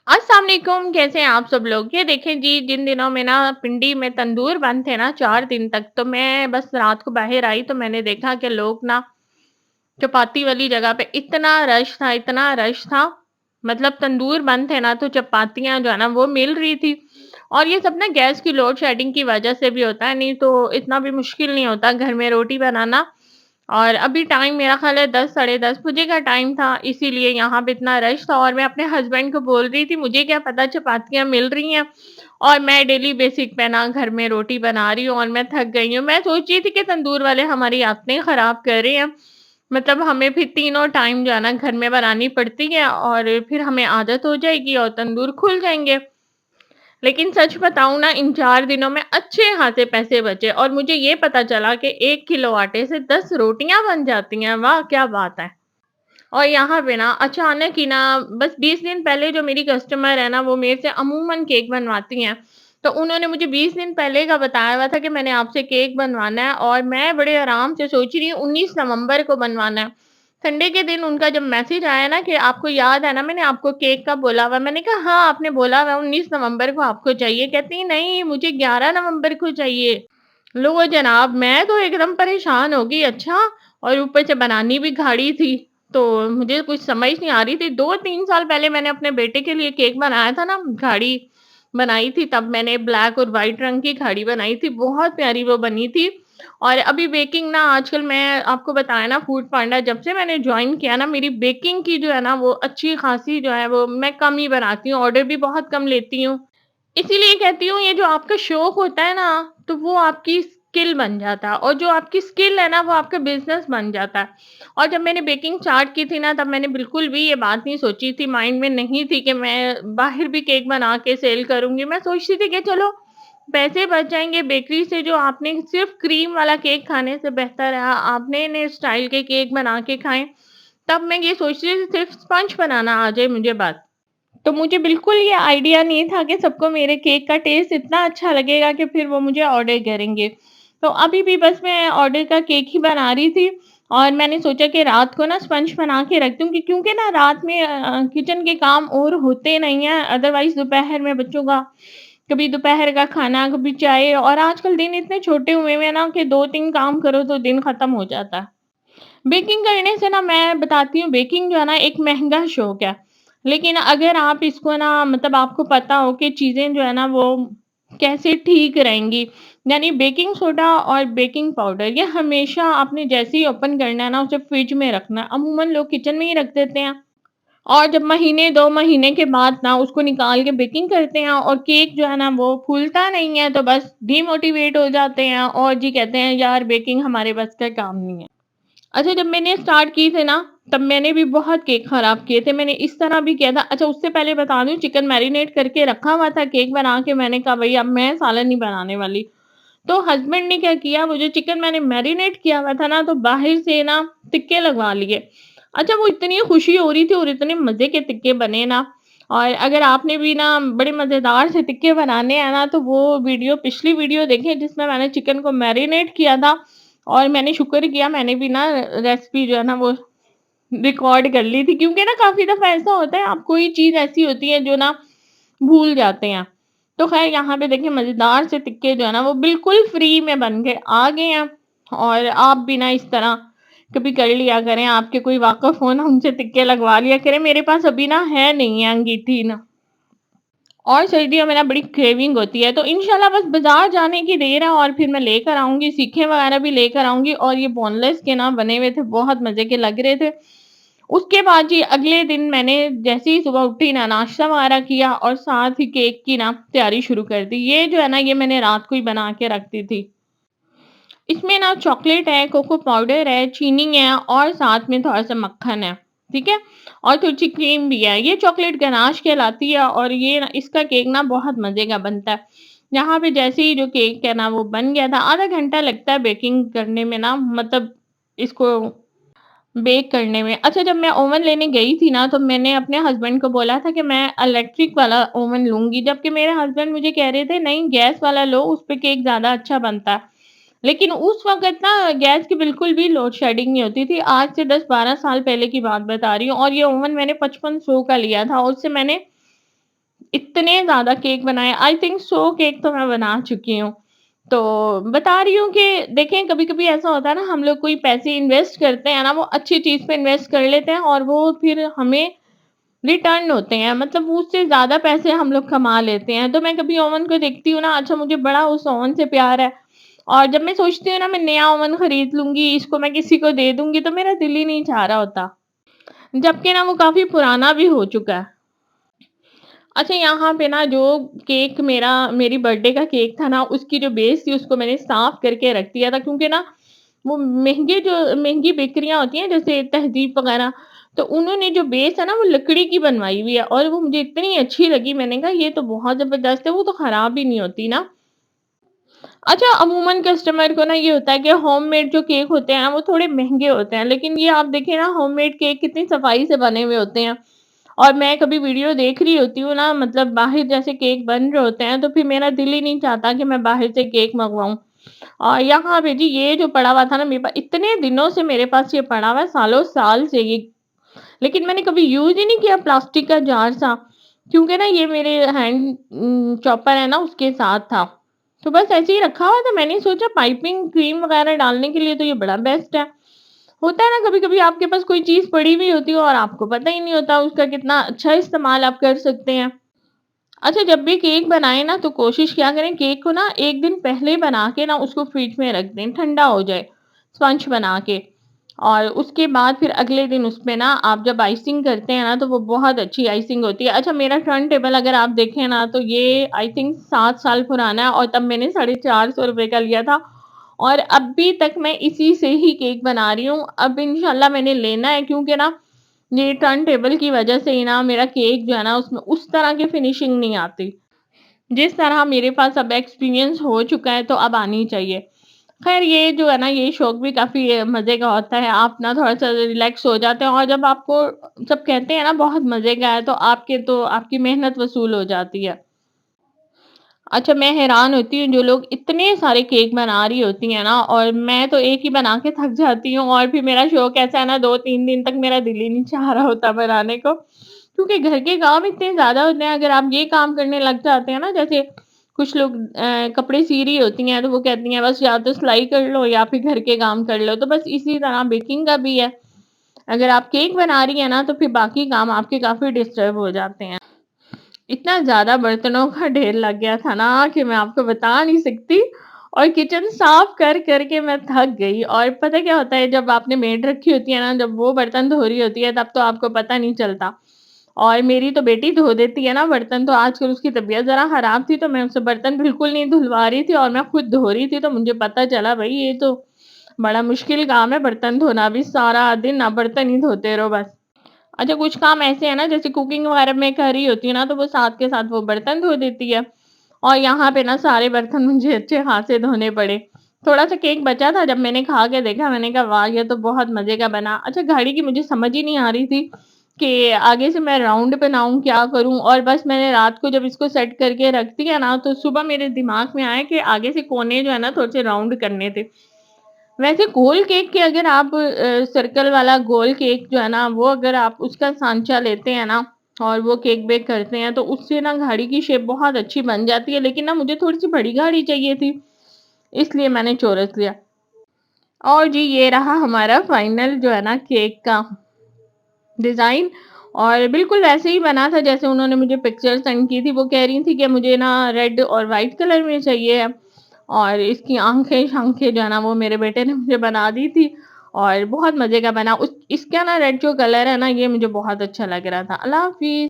अस्सलाम वालेकुम, कैसे हैं आप सब लोग? ये देखें जी, जिन दिनों में ना पिंडी में तंदूर बंद थे ना 4 दिन तक, तो मैं बस रात को बाहर आई तो मैंने देखा कि लोग ना चपाती वाली जगह पे इतना रश था। मतलब तंदूर बंद थे ना तो चपातियाँ जो है ना वो मिल रही थी। और ये सब ना गैस की लोड शेडिंग की वजह से भी होता है, नहीं तो इतना भी मुश्किल नहीं होता घर में रोटी बनाना। और अभी टाइम मेरा ख़्याल है 10 साढ़े 10 बजे का टाइम था, इसीलिए यहाँ पे इतना रश था और मैं अपने हस्बैंड को बोल रही थी, मुझे क्या पता चपातियाँ मिल रही हैं और मैं डेली बेसिक पे ना घर में रोटी बना रही हूँ और मैं थक गई हूँ। मैं सोच रही थी कि तंदूर वाले हमारी आदतें ख़राब कर रहे हैं। मतलब हमें फिर तीनों टाइम जो है ना घर में बनानी पड़ती है और फिर हमें आदत हो जाएगी और तंदूर खुल जाएँगे। लेकिन सच बताऊँ ना, इन 4 दिनों में अच्छे खासे पैसे बचे और मुझे ये पता चला कि 1 किलो आटे से 10 रोटियाँ बन जाती हैं। वाह! क्या बात है। और यहाँ पे ना अचानक ही ना बस 20 दिन पहले जो मेरी कस्टमर है ना वो मेरे से अमूमन केक बनवाती हैं। तो उन्होंने मुझे 20 दिन पहले का बताया हुआ था कि मैंने आपसे केक बनवाना है और मैं बड़े आराम से सोच रही हूँ 19 नवंबर को बनवाना है। संडे के दिन उनका जब मैसेज आया ना कि आपको याद है ना मैंने आपको केक का बोला हुआ है। मैंने कहा हाँ, आपने बोला हुआ है 19 नवंबर को आपको चाहिए। कहती है नहीं, मुझे 11 नवंबर को चाहिए। लो जनाब, मैं तो एकदम परेशान हो गई। अच्छा, और ऊपर से बनानी भी गाढ़ी थी, तो मुझे कुछ समझ नहीं आ रही थी। 2-3 साल पहले मैंने अपने बेटे के लिए केक बनाया था ना, गाढ़ी बनाई थी, तब मैंने ब्लैक और व्हाइट रंग की गाढ़ी बनाई थी, बहुत प्यारी वो बनी थी। और अभी बेकिंग ना आजकल मैं आपको बताया ना, फूड पांडा जब से मैंने जॉइन किया ना, मेरी बेकिंग की जो है ना वो अच्छी खासी जो है वो मैं कम ही बनाती हूँ, ऑर्डर भी बहुत कम लेती हूँ। इसीलिए कहती हूँ ये जो आपका शौक होता है ना, तो वो आपकी स्किल बन जाता है और जो आपकी स्किल है ना, वो आपका बिज़नेस बन जाता है। और जब मैंने बेकिंग स्टार्ट की थी ना, तब मैंने बिल्कुल भी ये बात नहीं सोची थी, माइंड में नहीं थी कि मैं बाहर भी केक बना के सेल करूँगी। मैं सोचती थी कि चलो पैसे बच जाएँगे बेकरी से, जो आपने सिर्फ़ क्रीम वाला केक खाने से बेहतर है आप नए-नए स्टाइल के केक बना के खाएँ। तब मैं ये सोचती थी सिर्फ़ स्पंज बनाना आ जाए मुझे बस। तो मुझे बिल्कुल ये आइडिया नहीं था कि सबको मेरे केक का टेस्ट इतना अच्छा लगेगा कि फिर वो मुझे ऑर्डर करेंगे। तो अभी भी बस मैं ऑर्डर का केक ही बना रही थी और मैंने सोचा कि रात को ना स्पंज बना के रख दूँ कि क्योंकि ना रात में किचन के काम और होते नहीं हैं, अदरवाइज़ दोपहर में बच्चों का कभी दोपहर का खाना, कभी चाय, और आजकल दिन इतने छोटे हुए हैं ना कि 2-3 काम करो तो दिन खत्म हो जाता है। बेकिंग करने से ना मैं बताती हूँ, बेकिंग जो है ना एक महँगा शौक है। लेकिन अगर आप इसको ना मतलब आपको पता हो कि चीज़ें जो है ना वो कैसे ठीक रहेंगी, यानी बेकिंग सोडा और बेकिंग पाउडर ये हमेशा आपने जैसे ही ओपन करना है ना उसे फ्रिज में रखना है। अमूमन लोग किचन में ही रख देते हैं और जब महीने 2 महीने के बाद ना उसको निकाल के बेकिंग करते हैं और केक जो है ना वो फूलता नहीं है, तो बस डिमोटिवेट हो जाते हैं और जी कहते हैं यार बेकिंग हमारे बस का काम नहीं है। अच्छा, जब मैंने स्टार्ट की थी ना, तब मैंने भी बहुत केक खराब किए थे। मैंने इस तरह भी किया था। अच्छा, उससे पहले बता दूँ, चिकन मैरिनेट करके रखा हुआ था केक बना के, मैंने कहा भई अब मैं सालन नहीं बनाने वाली। तो हस्बैंड ने क्या किया, वो जो चिकन मैंने मैरिनेट किया हुआ था ना, तो बाहर से ना टिक्के लगवा लिए। अच्छा, वो इतनी खुशी हो रही थी और इतने मज़े के टिक्के बने ना, और अगर आपने भी ना बड़े मज़ेदार से टिक्के बनाने हैं ना, तो वो पिछली वीडियो देखें जिसमें मैंने चिकन को मैरिनेट किया था और मैंने शुक्र किया मैंने भी ना रेसिपी जो है ना वो रिकॉर्ड कर ली थी, क्योंकि ना काफ़ी दफ़ा ऐसा होता है आप कोई चीज़ ऐसी होती है जो ना भूल जाते हैं। तो ख़ैर यहाँ पे देखिए मज़ेदार से टिक्के जो है ना वो बिल्कुल फ्री में बन के आ गए हैं और आप भी ना इस तरह कभी कर लिया करें, आपके कोई वाक़फ़ हो ना उनसे टिक्के लगवा लिया करें। मेरे पास अभी ना है नहीं है अंगीठी ना, और सर्दियों में ना बड़ी क्रेविंग होती है, तो इंशाल्लाह बस बाज़ार जाने की देर है और फिर मैं लेकर आऊँगी, सीखे वग़ैरह भी लेकर आऊँगी, और ये बोनलेस के ना बने हुए थे, बहुत मज़े के लग रहे थे। उसके बाद जी अगले दिन मैंने जैसे ही सुबह उठी ना नाश्ता वग़ैरह किया और साथ ही केक की ना तैयारी शुरू कर दी। ये जो है ना ये मैंने रात को ही बना के रख दी थी। इसमें ना चॉकलेट है, कोको पाउडर है, चीनी है और साथ में थोड़ा-सा मक्खन है, ठीक है? और थोड़ी-सी क्रीम भी है। ये चॉकलेट गनाश कहलाती है और ये ना इसका केक ना बहुत मज़े का बनता है। यहाँ पे जैसे ही जो केक है ना वो बन गया था, आधा घंटा लगता है बेकिंग करने में ना, मतलब इसको बेक करने में। अच्छा, जब मैं ओवन लेने गई थी ना, तो मैंने अपने हस्बैंड को बोला था कि मैं इलेक्ट्रिक वाला ओवन लूँगी, जबकि मेरे हस्बैंड मुझे कह रहे थे नहीं गैस वाला लो, उसपे केक ज़्यादा अच्छा बनता है। लेकिन उस वक़्त ना गैस की बिल्कुल भी लोड शेडिंग नहीं होती थी। आज से 10-12 साल पहले की बात बता रही हूँ, और ये ओवन मैंने 5500 का लिया था और उससे मैंने اتنے زیادہ کیک بنائے، آئی تھنک 100 کیک تو میں بنا چکی ہوں۔ تو بتا رہی ہوں کہ دیکھیں کبھی-کبھی ایسا ہوتا ہے نا، ہم لوگ کوئی پیسے انویسٹ کرتے ہیں نا، وہ اچھی چیز پہ انویسٹ کر لیتے ہیں اور وہ پھر ہمیں ریٹرن ہوتے ہیں، مطلب اس سے زیادہ پیسے ہم لوگ کما لیتے ہیں۔ تو میں کبھی اوون کو دیکھتی ہوں نا، اچھا مجھے بڑا اس اوون سے پیار ہے، اور جب میں سوچتی ہوں نا میں نیا اوون خرید لوں گی، اس کو میں کسی کو دے دوں گی، تو میرا دل ہی نہیں چاہ رہا ہوتا، جبکہ نا وہ کافی پرانا بھی ہو چکا ہے۔ اچھا یہاں پہ نا جو کیک میری برتھ ڈے کا کیک تھا نا، اس کی جو بیس تھی اس کو میں نے صاف کر کے رکھ دیا تھا، کیونکہ نا وہ مہنگی بیکریاں ہوتی ہیں جیسے تہذیب وغیرہ، تو انہوں نے جو بیس ہے نا وہ لکڑی کی بنوائی ہوئی ہے، اور وہ مجھے اتنی اچھی لگی، میں نے کہا یہ تو بہت زبردست ہے، وہ تو خراب بھی نہیں ہوتی نا۔ اچھا عموماً کسٹمر کو نا یہ ہوتا ہے کہ ہوم میڈ جو کیک ہوتے ہیں وہ تھوڑے مہنگے ہوتے ہیں، لیکن یہ آپ دیکھیں نا ہوم میڈ کیک کتنی صفائی سے بنے ہوئے ہوتے ہیں، اور میں کبھی ویڈیو دیکھ رہی ہوتی ہوں نا، مطلب باہر جیسے کیک بن رہے ہوتے ہیں، تو پھر میرا دل ہی نہیں چاہتا کہ میں باہر سے کیک منگواؤں۔ اور یہاں پہ جی یہ جو پڑا ہوا تھا نا میرے پاس، اتنے دنوں سے میرے پاس یہ پڑا ہوا ہے، سالوں سال سے یہ، لیکن میں نے کبھی یوز ہی نہیں کیا، پلاسٹک کا جار سا، کیونکہ نا یہ میرے ہینڈ چاپر ہے نا اس کے ساتھ تھا، تو بس ایسے ہی رکھا ہوا تھا، میں نے سوچا پائپنگ کریم وغیرہ ڈالنے کے لیے تو یہ بڑا بیسٹ ہے۔ ہوتا ہے نا کبھی کبھی آپ کے پاس کوئی چیز پڑی ہوئی ہوتی ہے اور آپ کو پتہ ہی نہیں ہوتا اس کا کتنا اچھا استعمال آپ کر سکتے ہیں۔ اچھا جب بھی کیک بنائیں نا تو کوشش کیا کریں کیک کو نا ایک دن پہلے بنا کے نا اس کو فریج میں رکھ دیں، ٹھنڈا ہو جائے اسپنج بنا کے، اور اس کے بعد پھر اگلے دن اس پہ نا آپ جب آئسنگ کرتے ہیں نا تو وہ بہت اچھی آئسنگ ہوتی ہے۔ اچھا میرا ٹرن ٹیبل اگر آپ دیکھیں نا تو یہ آئی تھنک 7 سال پرانا ہے، اور تب میں نے 450 روپے کا لیا تھا، اور اب بھی تک میں اسی سے ہی کیک بنا رہی ہوں۔ اب انشاءاللہ میں نے لینا ہے، کیونکہ نا یہ ٹرن ٹیبل کی وجہ سے ہی نا میرا کیک جو ہے نا اس میں اس طرح کی فنیشنگ نہیں آتی جس طرح میرے پاس اب ایکسپیرینس ہو چکا ہے، تو اب آنی چاہیے۔ خیر یہ جو ہے نا یہ شوق بھی کافی مزے کا ہوتا ہے، آپ نا تھوڑا سا ریلیکس ہو جاتے ہیں، اور جب آپ کو سب کہتے ہیں نا بہت مزے کا ہے، تو آپ کی محنت وصول ہو جاتی ہے۔ اچھا میں حیران ہوتی ہوں جو لوگ اتنے سارے کیک بنا رہی ہوتی ہیں نا، اور میں تو ایک ہی بنا کے تھک جاتی ہوں، اور پھر میرا شوق ایسا ہے نا 2-3 دن تک میرا دل ہی نہیں چاہ رہا ہوتا بنانے کو، کیونکہ گھر کے کام اتنے زیادہ ہوتے ہیں، اگر آپ یہ کام کرنے لگ جاتے ہیں نا، جیسے کچھ لوگ کپڑے سی رہی ہوتی ہیں تو وہ کہتی ہیں بس یا تو سلائی کر لو یا پھر گھر کے کام کر لو، تو بس اسی طرح بیکنگ کا بھی ہے، اگر آپ کیک بنا رہی ہیں نا تو پھر باقی کام آپ کے کافی ڈسٹرب ہو جاتے ہیں۔ اتنا زیادہ برتنوں کا ڈھیر لگ گیا تھا نا کہ میں آپ کو بتا نہیں سکتی، اور کچن صاف کر کر کے میں تھک گئی، اور پتہ کیا ہوتا ہے جب آپ نے میڈ رکھی ہوتی ہے نا، جب وہ برتن دھو رہی ہوتی ہے تب تو آپ کو پتہ نہیں چلتا، اور میری تو بیٹی دھو دیتی ہے نا برتن، تو آج کل اس کی طبیعت ذرا خراب تھی تو میں اسے برتن بالکل نہیں دھلوا رہی تھی، اور میں خود دھو رہی تھی، تو مجھے پتہ چلا بھائی یہ تو بڑا مشکل کام ہے برتن دھونا بھی، سارا دن نہ برتن ہی دھوتے رہو بس۔ اچھا کچھ کام ایسے ہیں نا جیسے کوکنگ وغیرہ میں کر رہی ہوتی ہے نا، تو وہ ساتھ کے ساتھ وہ برتن دھو دیتی ہے، اور یہاں پہ نا سارے برتن مجھے اچھے خاصے دھونے پڑے۔ تھوڑا سا کیک بچا تھا، جب میں نے کھا کے دیکھا میں نے کہا واہ یہ تو بہت مزے کا بنا۔ اچھا گھڑی کی مجھے سمجھ ہی نہیں آ رہی تھی کہ آگے سے میں راؤنڈ بناؤں کیا کروں، اور بس میں نے رات کو جب اس کو سیٹ کر کے رکھ دیا نا، تو صبح میرے دماغ میں آیا کہ آگے سے کونے جو ہے نا تھوڑے سے راؤنڈ کرنے تھے۔ ویسے گول کیک کے اگر آپ سرکل والا گول کیک جو ہے نا، وہ اگر آپ اس کا سانچہ لیتے ہیں نا اور وہ کیک بیک کرتے ہیں تو اس سے نا گھاڑی کی شیپ بہت اچھی بن جاتی ہے، لیکن نا مجھے تھوڑی سی بڑی گھاڑی چاہیے تھی، اس لیے میں نے چورس لیا۔ اور جی یہ رہا ہمارا فائنل جو ہے نا کیک کا ڈیزائن، اور بالکل ویسے ہی بنا تھا جیسے انہوں نے مجھے پکچر سینڈ کی تھی، وہ کہہ رہی تھی کہ مجھے نا ریڈ اور وائٹ کلر میں چاہیے، اور اس کی آنکھیں شانکھیں جو ہے نا وہ میرے بیٹے نے مجھے بنا دی تھی، اور بہت مزے کا بنا۔ اس کا نا ریڈ جو کلر ہے نا یہ مجھے بہت اچھا لگ رہا تھا۔ اللہ حافظ۔